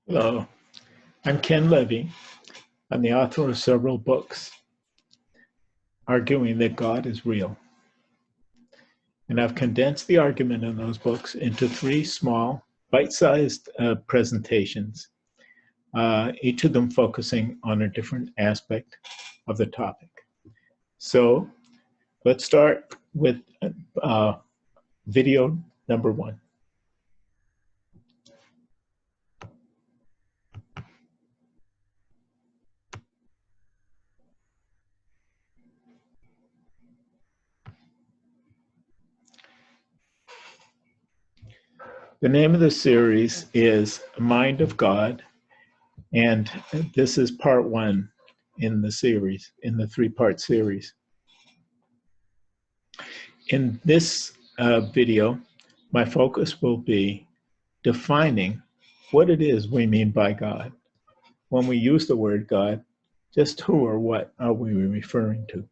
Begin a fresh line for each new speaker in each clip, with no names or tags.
Hello, I'm Ken Levy. I'm the author of several books arguing that God is real. And I've condensed the argument in those books into three small, bite-sized presentations, each of them focusing on a different aspect of the topic. So let's start with video number one. The name of the series is Mind of God, and this is part one in the series, in the three-part series. In this video, my focus will be defining what it is we mean by God. When we use the word God, just who or what are we referring to?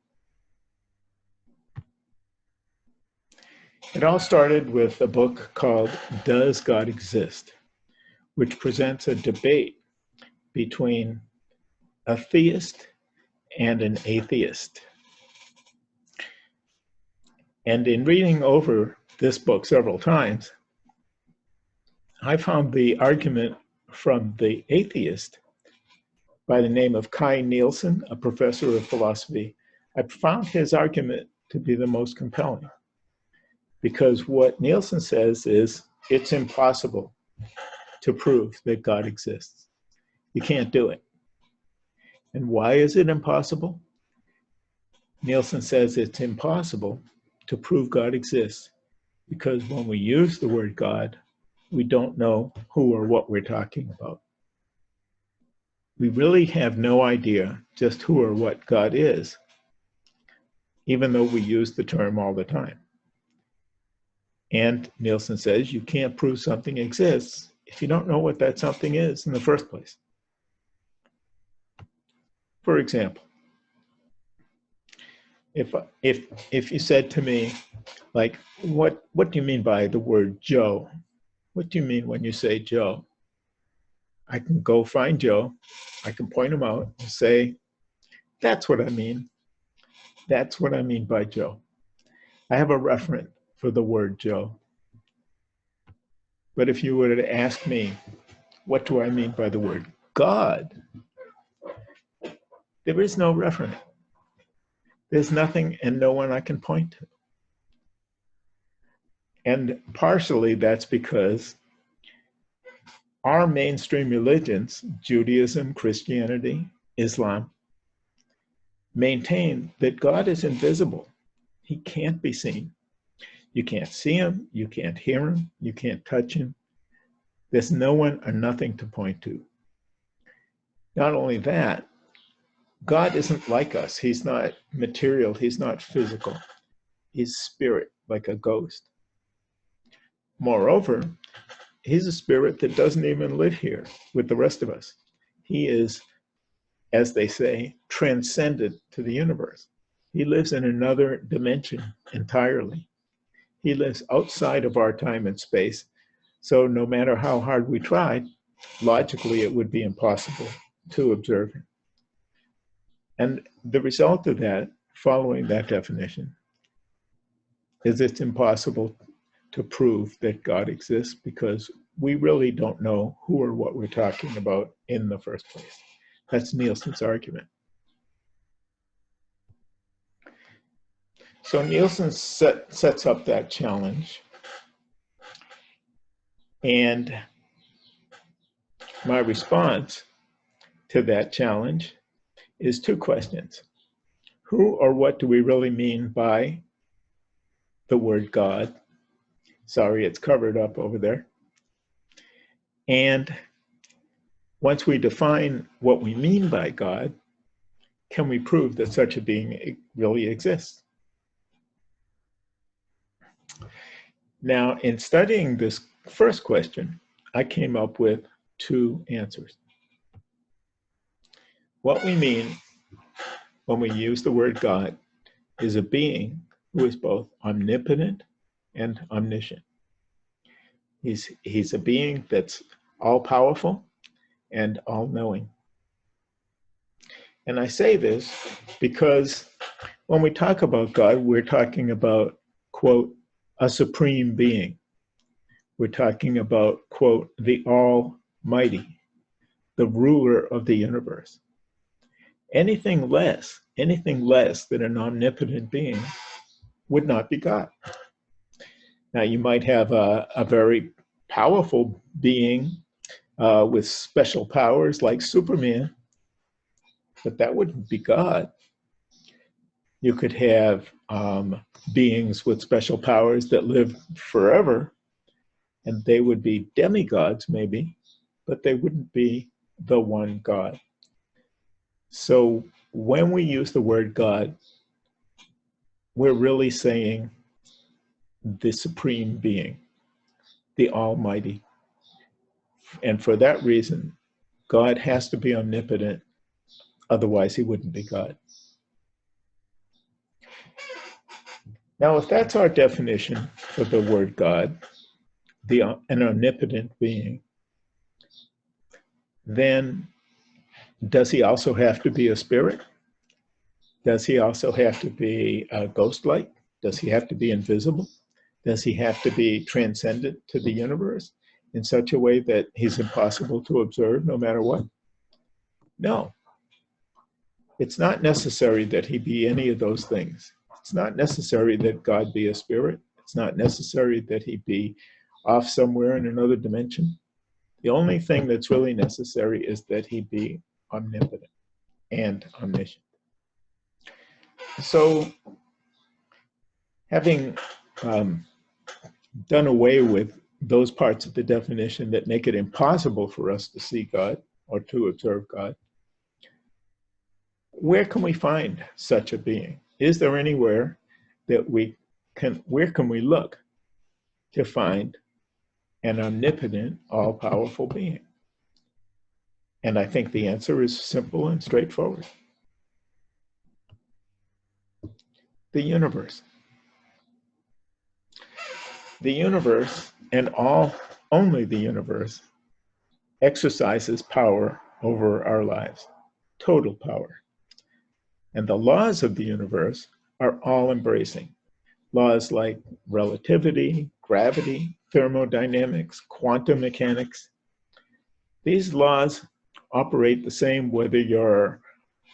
It all started with a book called Does God Exist?, which presents a debate between a theist and an atheist. And in reading over this book several times, I found the argument from the atheist by the name of Kai Nielsen, a professor of philosophy. I found his argument to be the most compelling, because what Nielsen says is it's impossible to prove that God exists. You can't do it. And why is it impossible? Nielsen says it's impossible to prove God exists because when we use the word God, we don't know who or what we're talking about. We really have no idea just who or what God is, even though we use the term all the time. And Nielsen says you can't prove something exists if you don't know what that something is in the first place. For example, if you said to me, like, what do you mean by the word Joe? What do you mean when you say Joe? I can go find Joe, I can point him out and say, that's what I mean. That's what I mean by Joe. I have a referent for the word Joe. But if you were to ask me, what do I mean by the word God? There is no referent. There's nothing and no one I can point to. And partially that's because our mainstream religions, Judaism, Christianity, Islam, maintain that God is invisible. He can't be seen. You can't see him, you can't hear him, you can't touch him. There's no one or nothing to point to. Not only that, God isn't like us. He's not material, he's not physical. He's spirit, like a ghost. Moreover, he's a spirit that doesn't even live here with the rest of us. He is, as they say, transcendent to the universe. He lives in another dimension entirely. He lives outside of our time and space. So no matter how hard we tried, logically it would be impossible to observe him. And the result of that, following that definition, is it's impossible to prove that God exists because we really don't know who or what we're talking about in the first place. That's Nielsen's argument. So Nielsen sets up that challenge. And my response to that challenge is two questions. Who or what do we really mean by the word God? Sorry, it's covered up over there. And once we define what we mean by God, can we prove that such a being really exists? Now, in studying this first question, I came up with two answers. What we mean when we use the word God is a being who is both omnipotent and omniscient. He's a being that's all-powerful, and all-knowing. And I say this because when we talk about God, we're talking about, quote, a supreme being. We're talking about, quote, the Almighty, the ruler of the universe. Anything less than an omnipotent being would not be God. Now, you might have a very powerful being with special powers like Superman, but that wouldn't be God. You could have beings with special powers that live forever, and they would be demigods maybe, but they wouldn't be the one God. So when we use the word God, we're really saying the supreme being, the Almighty. And for that reason, God has to be omnipotent, otherwise he wouldn't be God. Now, if that's our definition for the word God, an omnipotent being, then does he also have to be a spirit? Does he also have to be ghost-like? Does he have to be invisible? Does he have to be transcendent to the universe in such a way that he's impossible to observe no matter what? No. It's not necessary that he be any of those things. It's not necessary that God be a spirit. It's not necessary that he be off somewhere in another dimension. The only thing that's really necessary is that he be omnipotent and omniscient. So, having done away with those parts of the definition that make it impossible for us to see God or to observe God, where can we find such a being? Is there anywhere that where can we look to find an omnipotent, all-powerful being? And I think the answer is simple and straightforward. The universe. The universe, and only the universe, exercises power over our lives, total power. And the laws of the universe are all-embracing. Laws like relativity, gravity, thermodynamics, quantum mechanics. These laws operate the same whether you're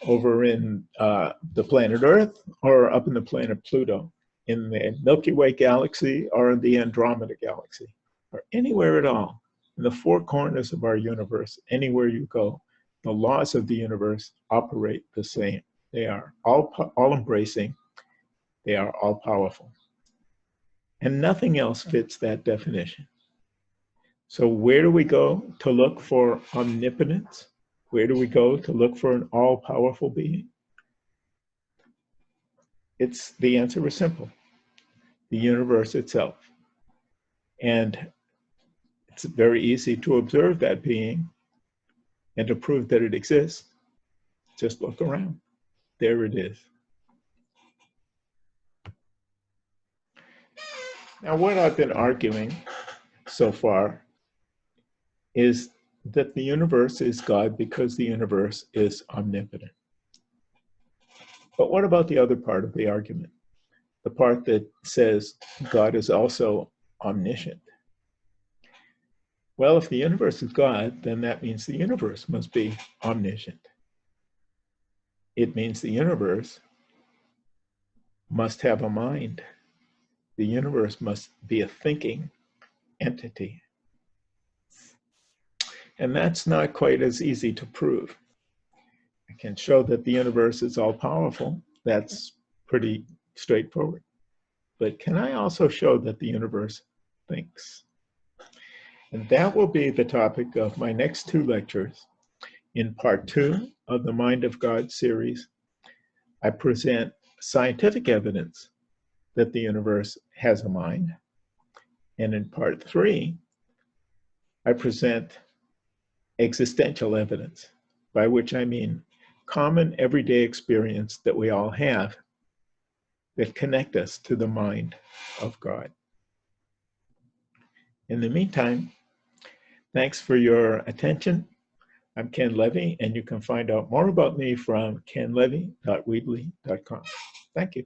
over in the planet Earth or up in the planet Pluto, in the Milky Way galaxy or in the Andromeda galaxy, or anywhere at all, in the four corners of our universe, anywhere you go, the laws of the universe operate the same. They are all-embracing, they are all-powerful. And nothing else fits that definition. So where do we go to look for omnipotence? Where do we go to look for an all-powerful being? The answer is simple. The universe itself. And it's very easy to observe that being and to prove that it exists. Just look around. There it is. Now, what I've been arguing so far is that the universe is God because the universe is omnipotent. But what about the other part of the argument? The part that says God is also omniscient. Well, if the universe is God, then that means the universe must be omniscient. It means the universe must have a mind. The universe must be a thinking entity. And that's not quite as easy to prove. I can show that the universe is all-powerful. That's pretty straightforward. But can I also show that the universe thinks? And that will be the topic of my next two lectures. In part 2 of the Mind of God series, I present scientific evidence that the universe has a mind. And in part 3, I present existential evidence, by which I mean common everyday experience that we all have that connect us to the mind of God. In the meantime, thanks for your attention. I'm Ken Levy, and you can find out more about me from kenlevy.weebly.com. Thank you.